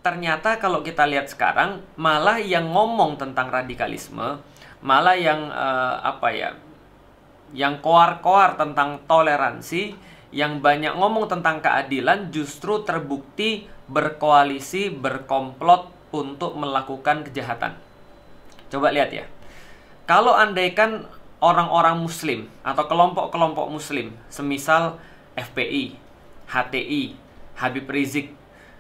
ternyata kalau kita lihat sekarang, malah yang ngomong tentang radikalisme, malah yang yang koar-koar tentang toleransi, yang banyak ngomong tentang keadilan, justru terbukti berkoalisi, berkomplot untuk melakukan kejahatan. Coba lihat ya, kalau andaikan orang-orang muslim atau kelompok-kelompok muslim, semisal FPI, HTI, Habib Rizik,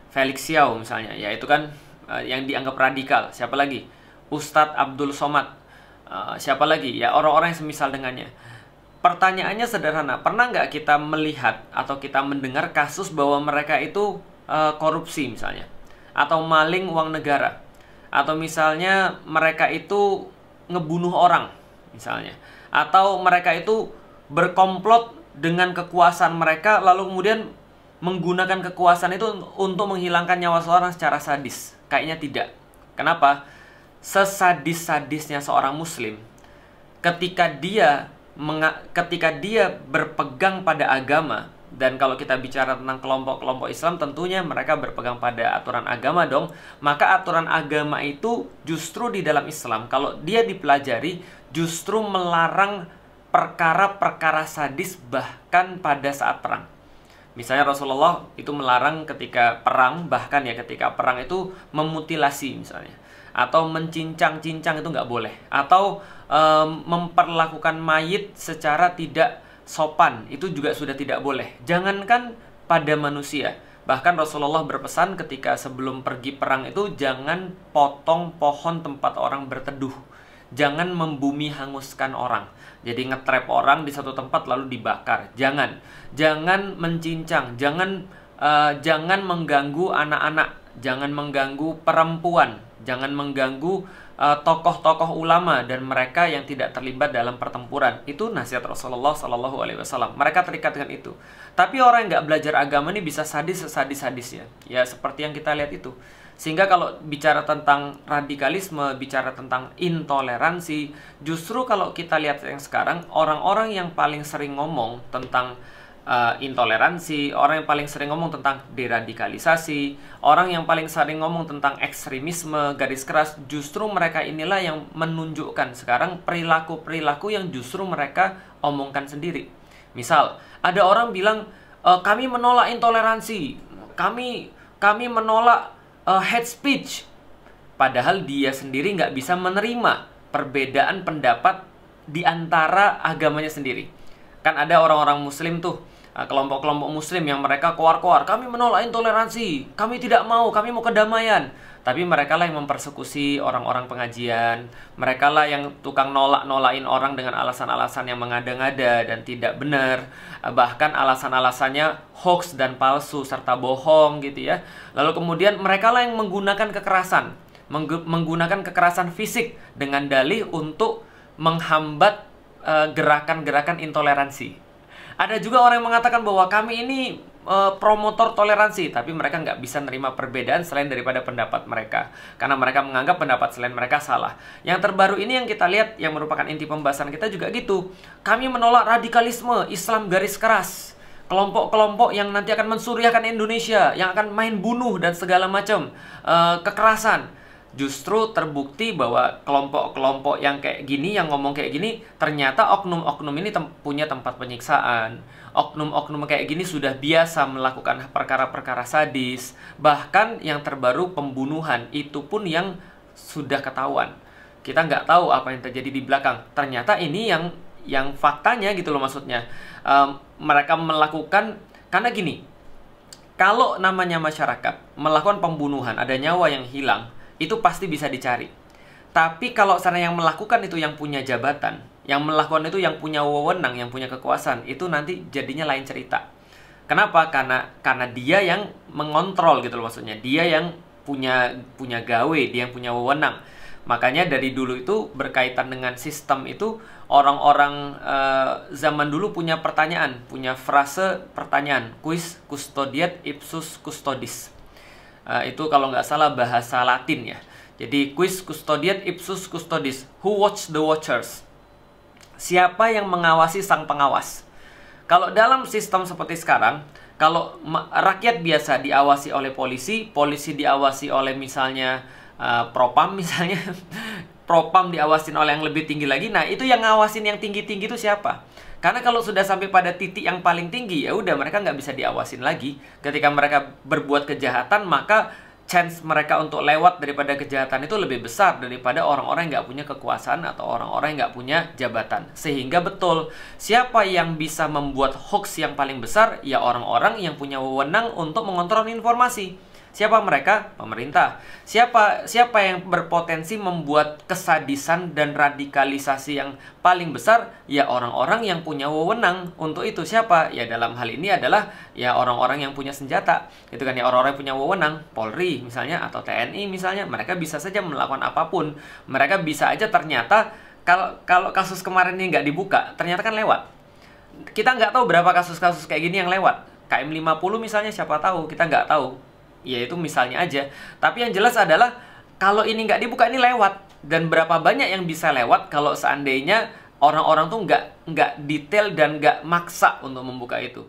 Felix Xiao misalnya, ya itu kan yang dianggap radikal. Siapa lagi? Ustadz Abdul Somad, siapa lagi? Ya orang-orang yang semisal dengannya. Pertanyaannya sederhana, pernah nggak kita melihat atau kita mendengar kasus bahwa mereka itu korupsi misalnya, atau maling uang negara, atau misalnya mereka itu ngebunuh orang misalnya, atau mereka itu berkomplot dengan kekuasaan mereka lalu kemudian menggunakan kekuasaan itu untuk menghilangkan nyawa seorang secara sadis? Kayaknya tidak. Kenapa? Sesadis-sadisnya seorang muslim, ketika dia berpegang pada agama, dan kalau kita bicara tentang kelompok-kelompok Islam, tentunya mereka berpegang pada aturan agama dong. Maka aturan agama itu justru di dalam Islam, kalau dia dipelajari, justru melarang perkara-perkara sadis bahkan pada saat perang. Misalnya Rasulullah itu melarang ketika perang, bahkan ya ketika perang itu memutilasi misalnya, atau mencincang-cincang itu nggak boleh, atau memperlakukan mayit secara tidak sopan, itu juga sudah tidak boleh. Jangankan pada manusia, bahkan Rasulullah berpesan ketika sebelum pergi perang itu, jangan potong pohon tempat orang berteduh, jangan membumi hanguskan orang, jadi ngetrap orang di satu tempat lalu dibakar. Jangan mencincang, jangan mengganggu anak-anak, jangan mengganggu perempuan, jangan mengganggu tokoh-tokoh ulama dan mereka yang tidak terlibat dalam pertempuran. Itu nasihat Rasulullah SAW. Mereka terikat dengan itu. Tapi orang yang nggak belajar agama ini bisa sadis-sadis-sadisnya, ya seperti yang kita lihat itu. Sehingga kalau bicara tentang radikalisme, bicara tentang intoleransi, justru kalau kita lihat yang sekarang, orang-orang yang paling sering ngomong tentang intoleransi, orang yang paling sering ngomong tentang deradikalisasi, orang yang paling sering ngomong tentang ekstremisme, garis keras, justru mereka inilah yang menunjukkan sekarang perilaku-perilaku yang justru mereka omongkan sendiri. Misal, ada orang bilang, kami menolak intoleransi, kami menolak hate speech, padahal dia sendiri nggak bisa menerima perbedaan pendapat di antara agamanya sendiri. Kan ada orang-orang muslim tuh, kelompok-kelompok muslim yang mereka koar-koar, kami menolak intoleransi, kami tidak mau, kami mau kedamaian. Tapi mereka lah yang mempersekusi orang-orang pengajian, mereka lah yang tukang nolak-nolain orang dengan alasan-alasan yang mengada-ngada dan tidak benar, bahkan alasan-alasannya hoax dan palsu serta bohong gitu ya. Lalu kemudian mereka lah yang menggunakan kekerasan fisik dengan dalih untuk menghambat gerakan-gerakan intoleransi. Ada juga orang yang mengatakan bahwa kami ini promotor toleransi, tapi mereka nggak bisa menerima perbedaan selain daripada pendapat mereka, karena mereka menganggap pendapat selain mereka salah. Yang terbaru ini yang kita lihat, yang merupakan inti pembahasan kita juga gitu. Kami menolak radikalisme, Islam garis keras, kelompok-kelompok yang nanti akan mensuryahkan Indonesia, yang akan main bunuh dan segala macam kekerasan. Justru terbukti bahwa kelompok-kelompok yang kayak gini, yang ngomong kayak gini, ternyata oknum-oknum ini punya tempat penyiksaan. Oknum-oknum kayak gini sudah biasa melakukan perkara-perkara sadis. Bahkan yang terbaru pembunuhan, itu pun yang sudah ketahuan. Kita nggak tahu apa yang terjadi di belakang. Ternyata ini yang faktanya gitu loh, maksudnya. Mereka melakukan, karena gini, kalau namanya masyarakat melakukan pembunuhan, ada nyawa yang hilang, itu pasti bisa dicari. Tapi kalau sana yang melakukan itu yang punya jabatan, yang melakukan itu yang punya wewenang, yang punya kekuasaan, itu nanti jadinya lain cerita. Kenapa? Karena dia yang mengontrol gitu loh, maksudnya. Dia yang punya gawe, dia yang punya wewenang. Makanya dari dulu itu berkaitan dengan sistem itu, orang-orang zaman dulu punya pertanyaan, punya frase pertanyaan, quis custodiet ipsus custodis. Itu kalau nggak salah bahasa Latin ya. Jadi quis custodiet ipsus custodis, who watch the watchers? Siapa yang mengawasi sang pengawas? Kalau dalam sistem seperti sekarang, Kalau rakyat biasa diawasi oleh polisi, polisi diawasi oleh misalnya propam misalnya, propam diawasin oleh yang lebih tinggi lagi. Nah, itu yang ngawasin yang tinggi-tinggi itu siapa? Karena kalau sudah sampai pada titik yang paling tinggi, ya udah mereka nggak bisa diawasin lagi. Ketika mereka berbuat kejahatan, maka chance mereka untuk lewat daripada kejahatan itu lebih besar daripada orang-orang yang nggak punya kekuasaan atau orang-orang yang nggak punya jabatan. Sehingga betul, siapa yang bisa membuat hoax yang paling besar? Ya orang-orang yang punya wewenang untuk mengontrol informasi. Siapa mereka? Pemerintah. Siapa yang berpotensi membuat kesadisan dan radikalisasi yang paling besar? Ya orang-orang yang punya wewenang untuk itu. Siapa? Ya dalam hal ini adalah ya orang-orang yang punya senjata. Itu kan ya orang-orang yang punya wewenang, Polri misalnya atau TNI misalnya, mereka bisa saja melakukan apapun. Mereka bisa aja ternyata kalau kasus kemarin ini nggak dibuka, ternyata kan lewat. Kita nggak tahu berapa kasus-kasus kayak gini yang lewat. KM50 misalnya, siapa tahu, kita nggak tahu. Ya itu misalnya aja. Tapi yang jelas adalah kalau ini nggak dibuka, ini lewat. Dan berapa banyak yang bisa lewat kalau seandainya orang-orang tuh nggak detail dan nggak maksa untuk membuka itu.